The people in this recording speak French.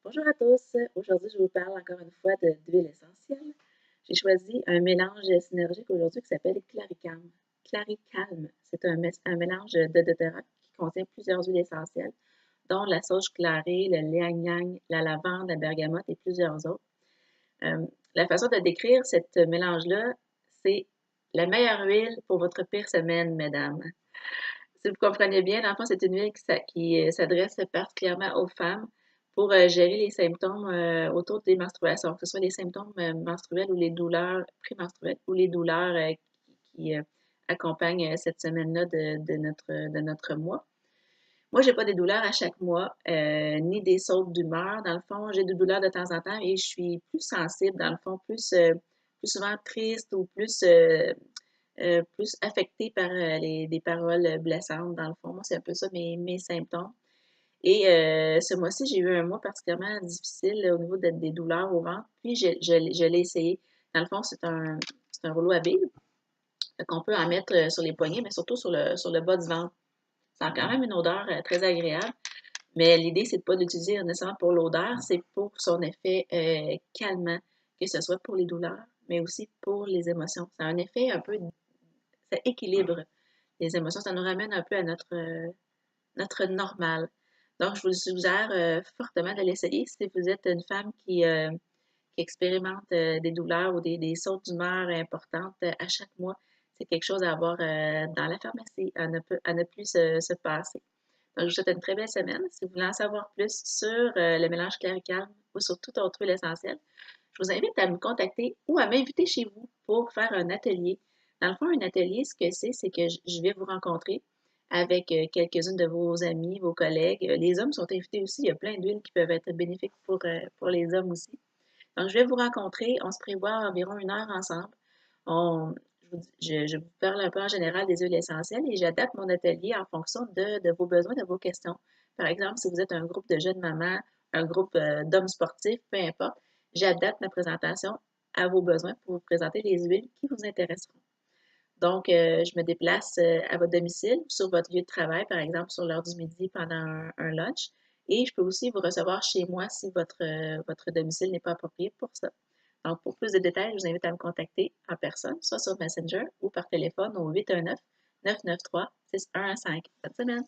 Bonjour à tous. Aujourd'hui, je vous parle encore une fois d'huile essentielle. J'ai choisi un mélange synergique aujourd'hui qui s'appelle Claricalm. Claricalm, c'est un mélange d'odorants qui contient plusieurs huiles essentielles, dont la sauge clarée, le liang-liang, la lavande, la bergamote et plusieurs autres. La façon de décrire ce mélange-là, c'est la meilleure huile pour votre pire semaine, mesdames. Si vous comprenez bien, dans le fond, c'est une huile qui s'adresse particulièrement aux femmes pour gérer les symptômes autour des menstruations, que ce soit les symptômes menstruels ou les douleurs prémenstruelles ou les douleurs qui accompagnent cette semaine-là de notre mois. Moi, j'ai pas des douleurs à chaque mois, ni des sautes d'humeur. Dans le fond, j'ai des douleurs de temps en temps et je suis plus sensible, dans le fond, plus souvent triste ou plus affectée par des paroles blessantes, dans le fond. Moi, c'est un peu ça mes symptômes. Et ce mois-ci, j'ai eu un mois particulièrement difficile au niveau des douleurs au ventre. Puis, je l'ai essayé. Dans le fond, c'est un rouleau à billes qu'on peut en mettre sur les poignets, mais surtout sur le bas du ventre. Ça a quand même une odeur très agréable. Mais l'idée, c'est de pas l'utiliser nécessairement pour l'odeur, c'est pour son effet calmant, que ce soit pour les douleurs, mais aussi pour les émotions. Ça a un effet un peu, ça équilibre les émotions, ça nous ramène un peu à notre normal. Donc, je vous suggère fortement de l'essayer si vous êtes une femme qui expérimente des douleurs ou des sautes d'humeur importantes à chaque mois. C'est quelque chose à avoir dans la pharmacie, à ne plus se passer. Donc, je vous souhaite une très belle semaine. Si vous voulez en savoir plus sur le mélange Claricalm ou sur toute autre huile essentielle, je vous invite à me contacter ou à m'inviter chez vous pour faire un atelier. Dans le fond, un atelier, ce que c'est que je vais vous rencontrer avec quelques-unes de vos amis, vos collègues. Les hommes sont invités aussi. Il y a plein d'huiles qui peuvent être bénéfiques pour les hommes aussi. Donc, je vais vous rencontrer. On se prévoit environ 1 heure ensemble. On, je vous parle un peu en général des huiles essentielles et j'adapte mon atelier en fonction de vos besoins, de vos questions. Par exemple, si vous êtes un groupe de jeunes mamans, un groupe d'hommes sportifs, peu importe, j'adapte ma présentation à vos besoins pour vous présenter les huiles qui vous intéresseront. Donc, je me déplace à votre domicile, sur votre lieu de travail, par exemple sur l'heure du midi pendant un lunch. Et je peux aussi vous recevoir chez moi si votre domicile n'est pas approprié pour ça. Donc, pour plus de détails, je vous invite à me contacter en personne, soit sur Messenger ou par téléphone au 819-993-6115. Bonne semaine!